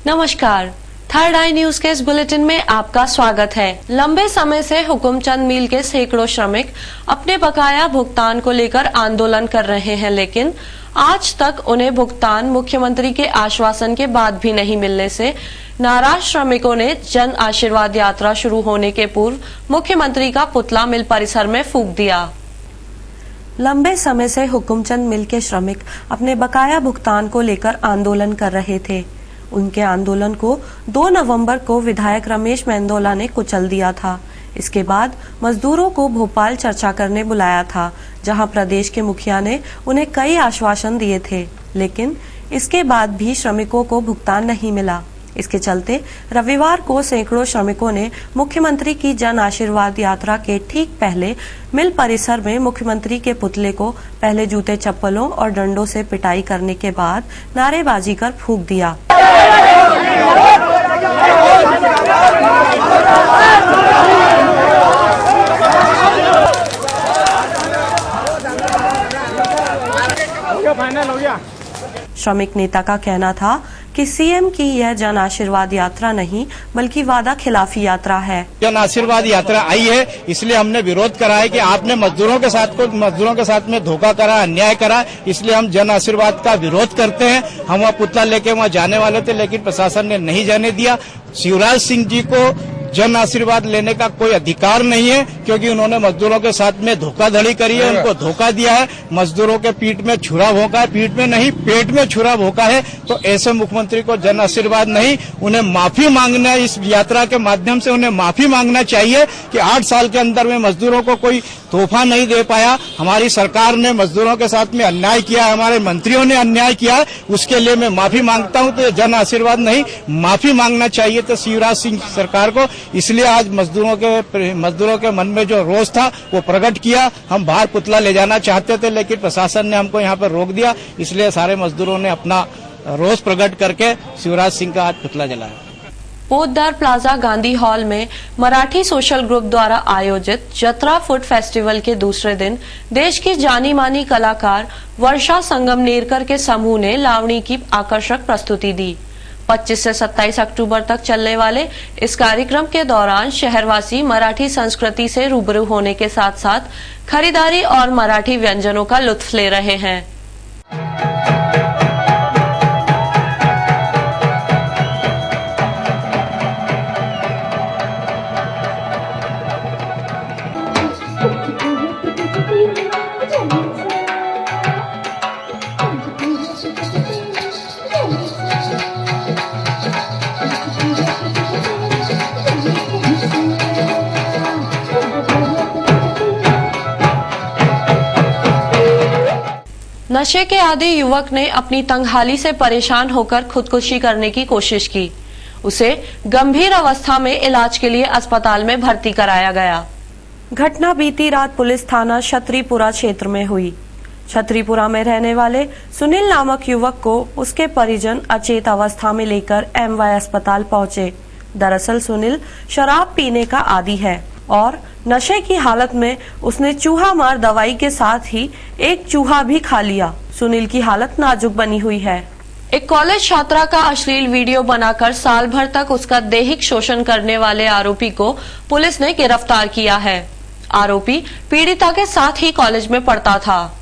नमस्कार, थर्ड आई न्यूज के इस बुलेटिन में आपका स्वागत है। लंबे समय से हुकुमचंद मिल के सैकड़ों श्रमिक अपने बकाया भुगतान को लेकर आंदोलन कर रहे हैं, लेकिन आज तक उन्हें भुगतान मुख्यमंत्री के आश्वासन के बाद भी नहीं मिलने से नाराज श्रमिकों ने जन आशीर्वाद यात्रा शुरू होने के पूर्व मुख्यमंत्री का पुतला मिल परिसर में फूंक दिया। लंबे समय से हुकुमचंद मिल के श्रमिक अपने बकाया भुगतान को लेकर आंदोलन कर रहे थे। उनके आंदोलन को 2 नवंबर को विधायक रमेश मेंदोला ने कुचल दिया था। इसके बाद मजदूरों को भोपाल चर्चा करने बुलाया था, जहां प्रदेश के मुखिया ने उन्हें कई आश्वासन दिए थे, लेकिन इसके बाद भी श्रमिकों को भुगतान नहीं मिला। इसके चलते रविवार को सैकड़ों श्रमिकों ने मुख्यमंत्री की जन आशीर्वाद यात्रा के ठीक पहले मिल परिसर में मुख्यमंत्री के पुतले को पहले जूते चप्पलों और डंडों से पिटाई करने के बाद नारेबाजी कर फूंक दिया। श्रमिक नेता का कहना था कि सीएम की यह जन आशीर्वाद यात्रा नहीं बल्कि वादा खिलाफी यात्रा है। जन आशीर्वाद यात्रा आई है, इसलिए हमने विरोध करा है कि आपने मजदूरों के साथ में धोखा करा, अन्याय करा, इसलिए हम जन आशीर्वाद का विरोध करते हैं। हम वहाँ पुतला लेके वहाँ जाने वाले थे, लेकिन प्रशासन ने नहीं जाने दिया। शिवराज सिंह जी को जन आशीर्वाद लेने का कोई अधिकार नहीं है, क्योंकि उन्होंने मजदूरों के साथ में धोखाधड़ी करी है, उनको धोखा दिया है, मजदूरों के पीठ में छुरा भोंका है, पीठ में नहीं पेट में छुरा भोंका है। तो ऐसे मुख्यमंत्री को जन आशीर्वाद नहीं, उन्हें माफी मांगना, इस यात्रा के माध्यम से उन्हें माफी मांगना चाहिए कि 8 साल के अंदर में मजदूरों को कोई तोहफा नहीं दे पाया। हमारी सरकार ने मजदूरों के साथ में अन्याय किया, हमारे मंत्रियों ने अन्याय किया, उसके लिए मैं माफी मांगता हूं। तो जन आशीर्वाद नहीं, माफी मांगना चाहिए तो शिवराज सिंह सरकार को। इसलिए आज मजदूरों के मन में जो रोष था वो प्रकट किया। हम बाहर पुतला ले जाना चाहते थे, लेकिन प्रशासन ने हमको यहाँ पर रोक दिया, इसलिए सारे मजदूरों ने अपना रोष प्रकट करके शिवराज सिंह का आज पुतला जलाया। पोद्दार प्लाजा गांधी हॉल में मराठी सोशल ग्रुप द्वारा आयोजित जत्रा फूड फेस्टिवल के दूसरे दिन देश की जानी मानी कलाकार वर्षा संगमनेरकर के समूह ने लावणी की आकर्षक प्रस्तुति दी। 25 से 27 अक्टूबर तक चलने वाले इस कार्यक्रम के दौरान शहरवासी मराठी संस्कृति से रूबरू होने के साथ साथ खरीदारी और मराठी व्यंजनों का लुत्फ ले रहे हैं। नशे के आदी युवक ने अपनी तंगहाली से परेशान होकर खुदकुशी करने की कोशिश की। उसे गंभीर अवस्था में इलाज के लिए अस्पताल में भर्ती कराया गया। घटना बीती रात पुलिस थाना छतरीपुरा क्षेत्र में हुई। छतरीपुरा में रहने वाले सुनील नामक युवक को उसके परिजन अचेत अवस्था में लेकर एमवाय अस्पताल पहुंचे। दरअसल सुनील शराब पीने का आदी है और नशे की हालत में उसने चूहा मार दवाई के साथ ही एक चूहा भी खा लिया। सुनील की हालत नाजुक बनी हुई है। एक कॉलेज छात्रा का अश्लील वीडियो बनाकर साल भर तक उसका दैहिक शोषण करने वाले आरोपी को पुलिस ने गिरफ्तार किया है। आरोपी पीड़िता के साथ ही कॉलेज में पढ़ता था।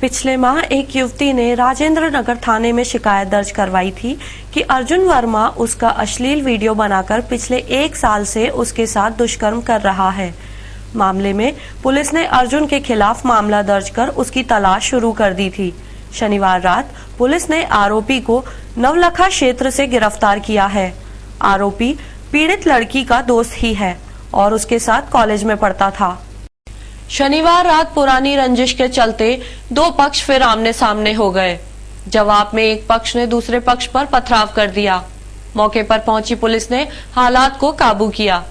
पिछले माह एक युवती ने राजेंद्र नगर थाने में शिकायत दर्ज करवाई थी कि अर्जुन वर्मा उसका अश्लील वीडियो बनाकर पिछले 1 साल से उसके साथ दुष्कर्म कर रहा है। मामले में पुलिस ने अर्जुन के खिलाफ मामला दर्ज कर उसकी तलाश शुरू कर दी थी। शनिवार रात पुलिस ने आरोपी को नवलखा क्षेत्र से गिरफ्तार किया है। आरोपी पीड़ित लड़की का दोस्त ही है और उसके साथ कॉलेज में पढ़ता था। शनिवार रात पुरानी रंजिश के चलते 2 पक्ष फिर आमने सामने हो गए। जवाब में एक पक्ष ने दूसरे पक्ष पर पथराव कर दिया। मौके पर पहुंची पुलिस ने हालात को काबू किया।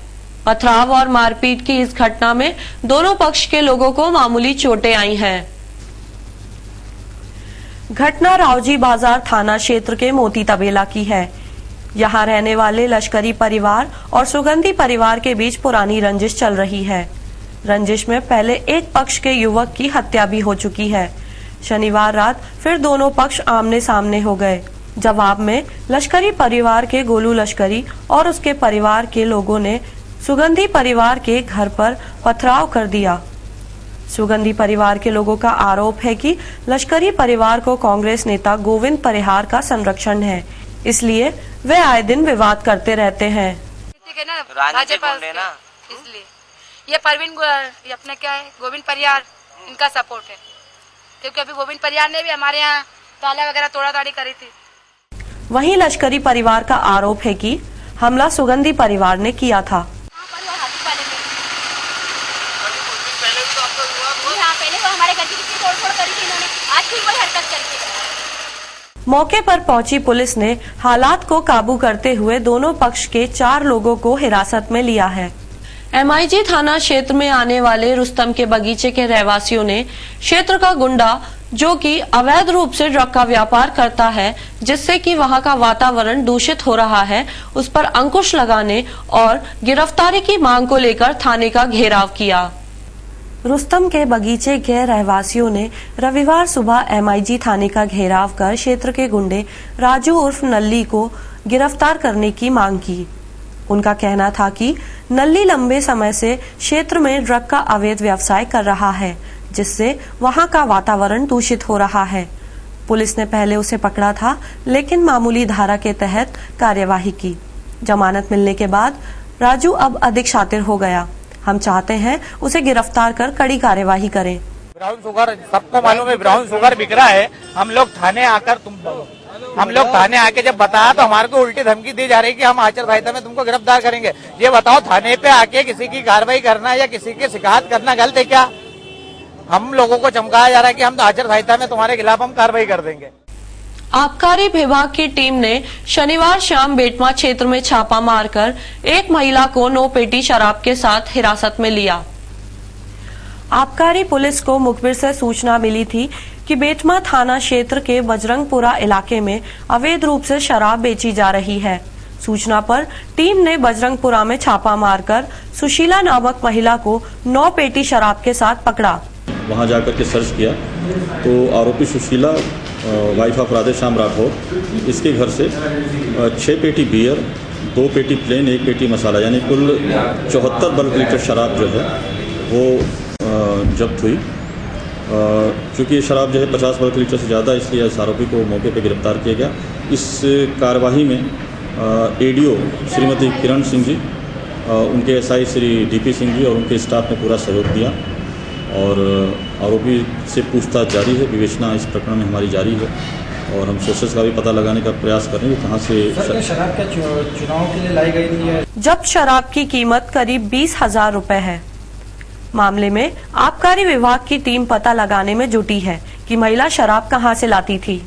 पथराव और मारपीट की इस घटना में दोनों पक्ष के लोगों को मामूली चोटें आई हैं। घटना रावजी बाजार थाना क्षेत्र के मोती तबेला की है। यहाँ रहने वाले लश्करी परिवार और सुगंधी परिवार के बीच पुरानी रंजिश चल रही है। रंजिश में पहले एक पक्ष के युवक की हत्या भी हो चुकी है। शनिवार रात फिर दोनों पक्ष आमने सामने हो गए। जवाब में लश्करी परिवार के गोलू लश्करी और उसके परिवार के लोगों ने सुगंधी परिवार के घर पर पथराव कर दिया। सुगंधी परिवार के लोगों का आरोप है कि लश्करी परिवार को कांग्रेस नेता गोविंद परिहार का संरक्षण है, इसलिए वे आए दिन विवाद करते रहते हैं। भाजपा इसलिए ये परवीन ये अपने क्या है गोविंद परिहार इनका सपोर्ट है, क्योंकि अभी गोविंद परिहार ने भी हमारे यहाँ ताला वगैरह तोड़ाताड़ी करी थी। वहीं लश्करी परिवार का आरोप है कि हमला सुगंधी परिवार ने किया था। पहले वो हमारे घर की तोड़-फोड़ करी थी इन्होंने, आज फिर वही हरकत करके। मौके पर पहुंची पुलिस ने हालात को काबू करते हुए दोनों पक्ष के 4 लोगों को हिरासत में लिया है। MIG थाना क्षेत्र में आने वाले रुस्तम के बगीचे के रहवासियों ने क्षेत्र का गुंडा जो कि अवैध रूप से ड्रग का व्यापार करता है, जिससे कि वहां का वातावरण दूषित हो रहा है, उस पर अंकुश लगाने और गिरफ्तारी की मांग को लेकर थाने का घेराव किया। रुस्तम के बगीचे के रहवासियों ने रविवार सुबह MIG थाने का घेराव कर क्षेत्र के गुंडे राजू उर्फ नल्ली को गिरफ्तार करने की मांग की। उनका कहना था कि नल्ली लंबे समय से क्षेत्र में ड्रग का अवैध व्यवसाय कर रहा है, जिससे वहां का वातावरण दूषित हो रहा है। पुलिस ने पहले उसे पकड़ा था, लेकिन मामूली धारा के तहत कार्यवाही की। जमानत मिलने के बाद राजू अब अधिक शातिर हो गया। हम चाहते हैं उसे गिरफ्तार कर कड़ी कार्यवाही करें। ब्राउन शुगर सबको मालूम है, ब्राउन शुगर बिक रहा है। हम लोग थाने आके जब बताया तो हमारे को उल्टी धमकी दी जा रही है कि हम आचार संहिता में तुमको गिरफ्तार करेंगे। ये बताओ, थाने पे आके किसी की कार्रवाई करना या किसी की शिकायत करना गलत है क्या? हम लोगों को चमकाया जा रहा है कि हम तो आचार संहिता में तुम्हारे खिलाफ हम कार्रवाई कर देंगे। आबकारी विभाग की टीम ने शनिवार शाम बेटमा क्षेत्र में छापा मारकर एक महिला को 9 पेटी शराब के साथ हिरासत में लिया। आबकारी पुलिस को मुखबिर से सूचना मिली थी कि बेटमा थाना क्षेत्र के बजरंगपुरा इलाके में अवैध रूप से शराब बेची जा रही है। सूचना पर टीम ने बजरंगपुरा में छापा मारकर सुशीला नामक महिला को 9 पेटी शराब के साथ पकड़ा। वहां जाकर के सर्च किया तो आरोपी सुशीला वाइफ ऑफ राधेश्याम राठौर, इसके घर से 6 पेटी बियर, 2 पेटी प्लेन, 1 पेटी मसाला, यानी कुल 74 बल्क लीटर शराब जो है वो जब्त हुई। चूँकि ये शराब जो है 50 बल्क लीटर से ज़्यादा, इसलिए इस आरोपी को मौके पर गिरफ्तार किया गया। इस कार्यवाही में ADO श्रीमती किरण सिंह जी, उनके SI श्री DP सिंह जी और उनके स्टाफ ने पूरा सहयोग दिया और आरोपी से पूछताछ जारी है। विवेचना इस प्रकरण में हमारी जारी है और हम सोर्सेस का भी पता लगाने का प्रयास कर रहे हैं कहाँ से शराब क्या चुनाव के लिए लाई गई थी। जब्त शराब की कीमत करीब 20,000 रुपए है। मामले में आबकारी विभाग की टीम पता लगाने में जुटी है कि महिला शराब कहां से लाती थी।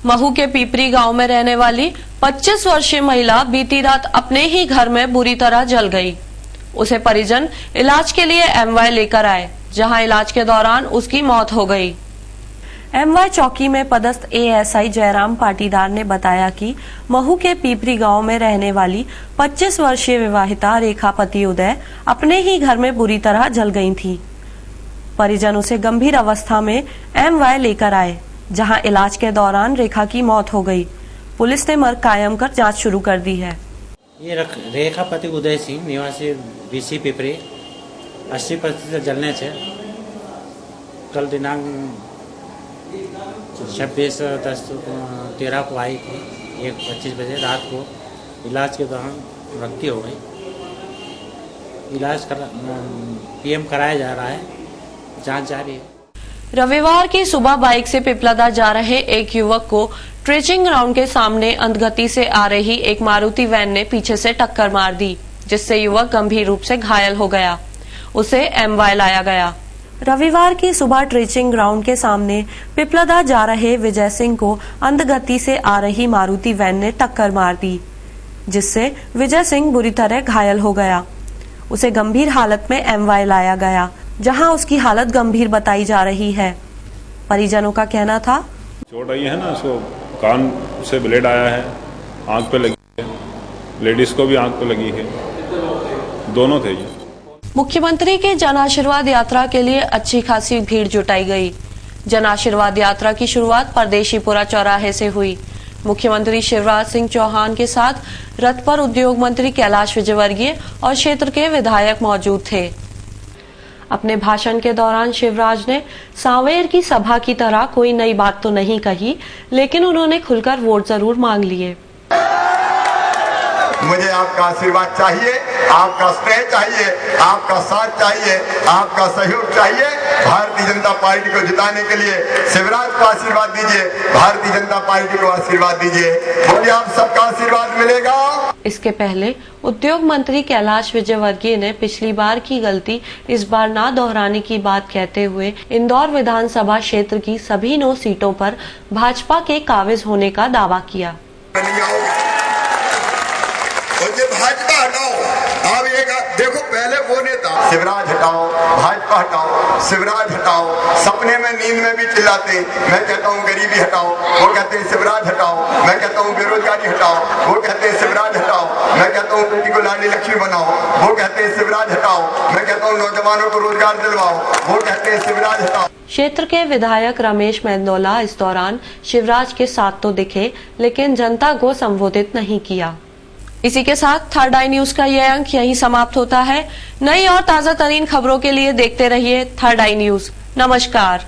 महू के पीपरी गांव में रहने वाली 25 वर्षीय महिला बीती रात अपने ही घर में बुरी तरह जल गई। उसे परिजन इलाज के लिए MY लेकर आए, जहां इलाज के दौरान उसकी मौत हो गई। MY चौकी में पदस्थ ASI जयराम पाटीदार ने बताया कि महू के पीपरी गांव में रहने वाली 25 वर्षीय विवाहिता रेखा पति उदय अपने ही घर में बुरी तरह जल गई थी। परिजन उसे गंभीर अवस्था में MY लेकर आए, जहां इलाज के दौरान रेखा की मौत हो गई। पुलिस ने मर्ग कायम कर जांच शुरू कर दी है। ये रेखा पति उदय सिंह निवासी BC पीपरी 80% जलने से कल दिनांक 26/10/13 को आई थी। 1:25 बजे रात को इलाज के दौरान मृत्यु हो गई। इलाज PM कराया जा रहा है, जांच जारी है। रविवार की सुबह बाइक से पिपलादा जा रहे एक युवक को ट्रेचिंग ग्राउंड के सामने अंधगति से आ रही एक मारुति वैन ने पीछे से टक्कर मार दी, जिससे युवक गंभीर रूप से घायल हो गया। उसे MY लाया गया। रविवार की सुबह ट्रेचिंग ग्राउंड के सामने पिपलादा जा रहे विजय सिंह को अंधगति से आ रही मारुति वैन ने टक्कर मार दी, जिससे विजय सिंह बुरी तरह घायल हो गया। उसे गंभीर हालत में MY लाया गया, जहां उसकी हालत गंभीर बताई जा रही है। परिजनों का कहना था, चोट आई है ना, उसको कान से ब्लेड आया है, आंख पे लगी है, लेडीज को भी आंख पे लगी है, दोनों थे ये। मुख्यमंत्री की जन आशीर्वाद यात्रा के लिए अच्छी खासी भीड़ जुटाई गई। जन आशीर्वाद यात्रा की शुरुआत परदेशीपुरा चौराहे से हुई। मुख्यमंत्री शिवराज सिंह चौहान के साथ रथ पर उद्योग मंत्री कैलाश विजयवर्गीय और क्षेत्र के विधायक मौजूद थे। अपने भाषण के दौरान शिवराज ने सांवेर की सभा की तरह कोई नई बात तो नहीं कही, लेकिन उन्होंने खुलकर वोट जरूर मांग लिए। मुझे आपका आशीर्वाद चाहिए, आपका स्नेह चाहिए, आपका साथ चाहिए, आपका सहयोग चाहिए। भारतीय जनता पार्टी को जिताने के लिए शिवराज को आशीर्वाद दीजिए, भारतीय जनता पार्टी को आशीर्वाद दीजिए, मुझे आप सबका आशीर्वाद मिलेगा। इसके पहले उद्योग मंत्री कैलाश विजयवर्गीय ने पिछली बार की गलती इस बार ना दोहराने की बात कहते हुए इंदौर विधानसभा क्षेत्र की सभी 9 सीटों पर भाजपा के काबिज होने का दावा किया। भाजपा हटाओ, अब एक देखो पहले वो नेता शिवराज हटाओ, भाजपा हटाओ, शिवराज हटाओ, सपने में नींद में भी चिल्लाते, मैं कहता हूँ गरीबी हटाओ, वो कहते हैं शिवराज हटाओ, मैं कहता हूँ बेरोजगारी हटाओ, वो कहते हैं शिवराज हटाओ, मैं कहता हूँ बेटी को लाडली लक्ष्मी बनाओ, वो कहते हैं शिवराज हटाओ, मैं कहता हूँ नौजवानों को रोजगार दिलवाओ, वो कहते हैं शिवराज हटाओ। क्षेत्र के विधायक रमेश मेंदोला इस दौरान शिवराज के साथ तो दिखे, लेकिन जनता को संबोधित नहीं किया। इसी के साथ थर्ड आई न्यूज का यह अंक यहीं समाप्त होता है। नई और ताजा तरीन खबरों के लिए देखते रहिए थर्ड आई न्यूज। नमस्कार।